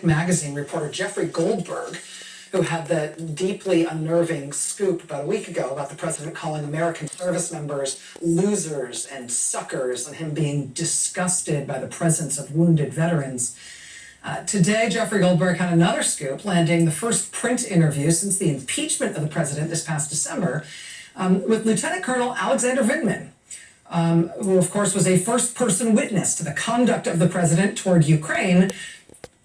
Magazine reporter Jeffrey Goldberg, who had the deeply unnerving scoop about a week ago about the president calling American service members losers and suckers and him being disgusted by the presence of wounded veterans. Today, Jeffrey Goldberg had another scoop, landing the first print interview since the impeachment of the president this past December with Lieutenant Colonel Alexander Vindman, who of course was a first-person witness to the conduct of the president toward Ukraine,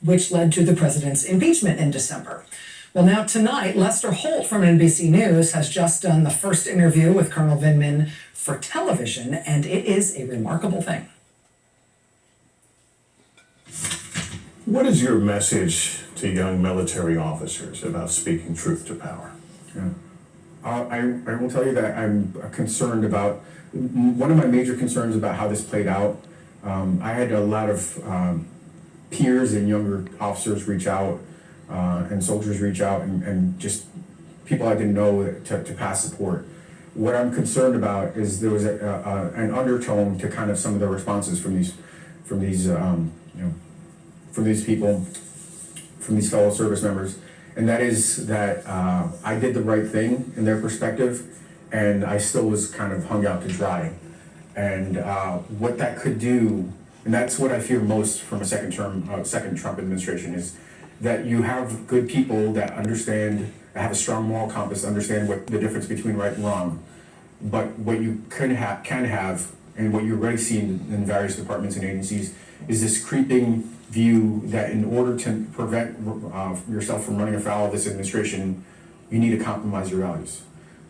which led to the president's impeachment in December. Well, now tonight, Lester Holt from NBC News has just done the first interview with Colonel Vindman for television, and it is a remarkable thing. What is your message to young military officers about speaking truth to power? Yeah. I will tell you that I'm concerned about, one of my major concerns about how this played out. I had a lot of peers and younger officers reach out and soldiers reach out and just people I didn't know to pass support. What I'm concerned about is there was an undertone to kind of some of the responses from these people, from these fellow service members, and that is that I did the right thing in their perspective, and I still was kind of hung out to dry. And what that could do, and that's what I fear most from a second Trump administration, is that you have good people that understand, that have a strong moral compass, understand what the difference between right and wrong. But what you can have, and what you already see in various departments and agencies, is this creeping view that in order to prevent yourself from running afoul of this administration, you need to compromise your values.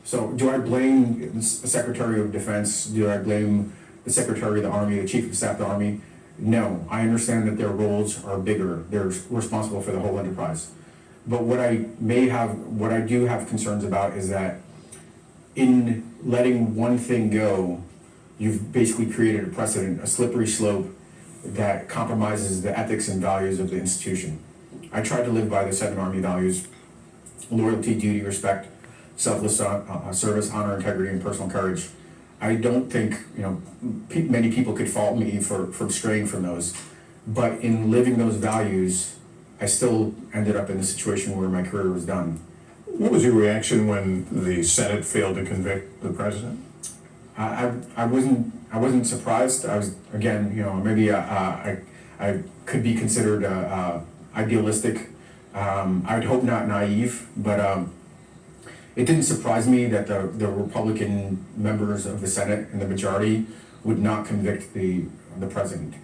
So do I blame the Secretary of Defense? Do I blame the Secretary of the Army, the Chief of Staff of the Army? No, I understand that their roles are bigger. They're responsible for the whole enterprise. But what I do have concerns about is that in letting one thing go, you've basically created a precedent, a slippery slope that compromises the ethics and values of the institution. I try to live by the 7 Army values: loyalty, duty, respect, selfless service, honor, integrity, and personal courage. I don't think many people could fault me for straying from those, but in living those values, I still ended up in a situation where my career was done. What was your reaction when the Senate failed to convict the president? I wasn't surprised. I was, again, maybe I could be considered idealistic. I would hope not naive, but it didn't surprise me that the Republican members of the Senate and the majority would not convict the president.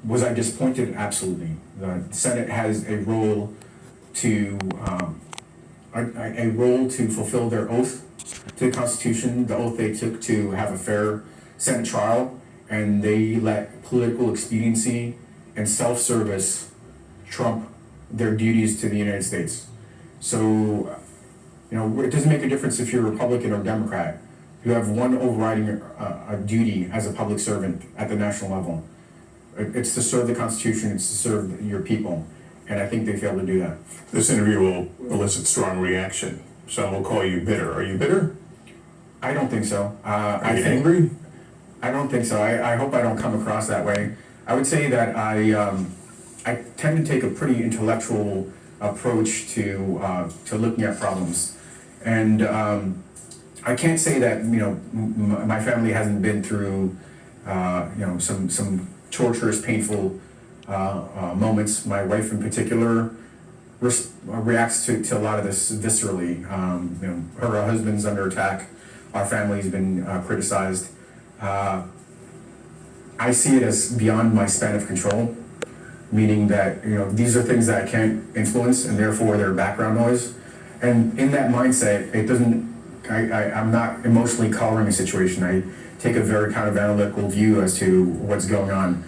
Was I disappointed? Absolutely. The Senate has a role to fulfill their oath to the Constitution, the oath they took to have a fair Senate trial, and they let political expediency and self-service trump their duties to the United States. So, it doesn't make a difference if you're Republican or Democrat. You have one overriding duty as a public servant at the national level. It's to serve the Constitution, it's to serve your people, and I think they failed to do that. This interview will elicit strong reaction. Some will call you bitter. Are you bitter? I don't think so. Are you angry? I don't think so. I hope I don't come across that way. I would say that I tend to take a pretty intellectual approach to looking at problems, and I can't say that my family hasn't been through some torturous, painful moments. My wife, in particular, reacts to a lot of this viscerally. Her husband's under attack. Our family's been criticized. I see it as beyond my span of control, meaning that these are things that I can't influence, and therefore they're background noise. And in that mindset, it doesn't. I'm not emotionally coloring a situation. I take a very kind of analytical view as to what's going on.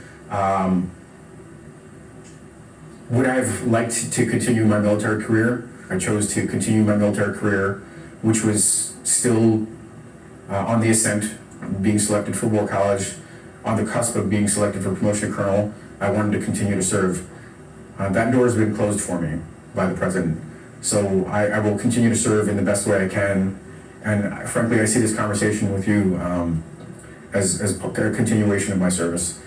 Would I have liked to continue my military career? I chose to continue my military career, which was still on the ascent, being selected for War College, on the cusp of being selected for promotion to colonel. I wanted to continue to serve. That door has been closed for me by the president. So I will continue to serve in the best way I can. And frankly, I see this conversation with you as a continuation of my service.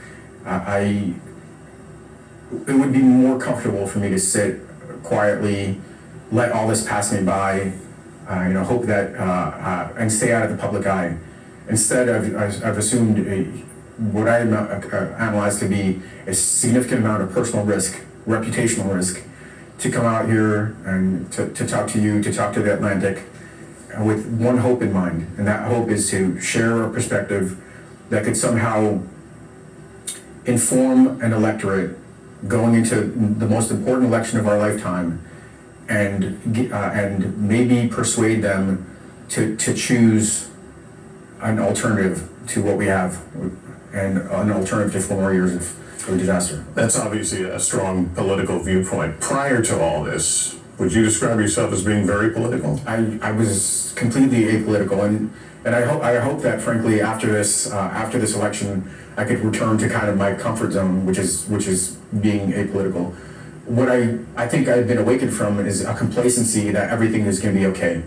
it would be more comfortable for me to sit quietly, let all this pass me by, hope that, and stay out of the public eye. Instead, I've assumed what I analyze to be a significant amount of personal risk, reputational risk, to come out here and to talk to you, to talk to the Atlantic, with one hope in mind, and that hope is to share a perspective that could somehow inform an electorate going into the most important election of our lifetime, and maybe persuade them to choose an alternative to what we have, and an alternative to 4 more years of disaster. That's obviously a strong political viewpoint. Prior to all this, would you describe yourself as being very political? I was completely apolitical, and I hope that, frankly, after this election, I could return to kind of my comfort zone, which is being apolitical. What I think I've been awakened from is a complacency that everything is going to be okay.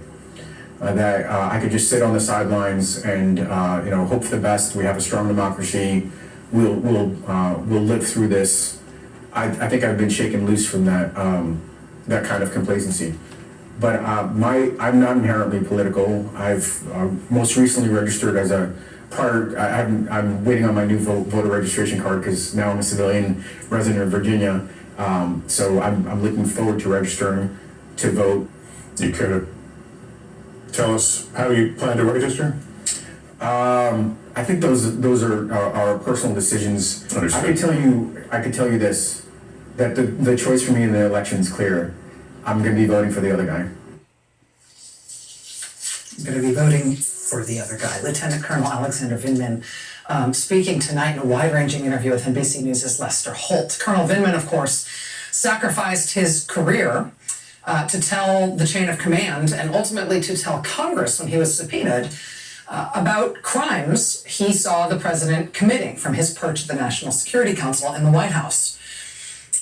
That I could just sit on the sidelines and hope for the best. We have a strong democracy. We'll live through this. I think I've been shaken loose from that kind of complacency. But I'm not inherently political. I've most recently registered as a I'm waiting on my new voter registration card because now I'm a civilian resident of Virginia. So I'm looking forward to registering to vote. Do you care to tell us how you plan to register? I think those are personal decisions. Understood. I could tell you this, that the choice for me in the election is clear. I'm going to be voting for the other guy. I'm going to be voting for the other guy. Lieutenant Colonel Alexander Vindman, speaking tonight in a wide-ranging interview with NBC News' Lester Holt. Colonel Vindman, of course, sacrificed his career to tell the chain of command and ultimately to tell Congress when he was subpoenaed about crimes he saw the president committing from his perch at the National Security Council in the White House.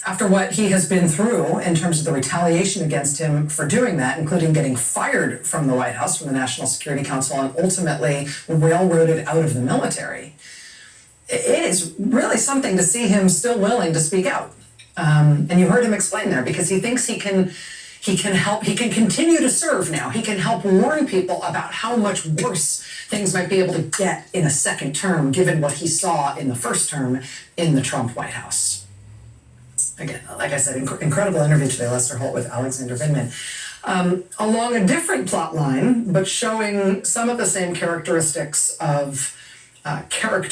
After what he has been through in terms of the retaliation against him for doing that, including getting fired from the White House, from the National Security Council, and ultimately railroaded out of the military, it is really something to see him still willing to speak out. And you heard him explain there, because he thinks he can help, he can continue to serve now. He can help warn people about how much worse things might be able to get in a second term, given what he saw in the first term in the Trump White House. Again, like I said, incredible interview today, Lester Holt with Alexander Vindman. Along a different plot line, but showing some of the same characteristics of character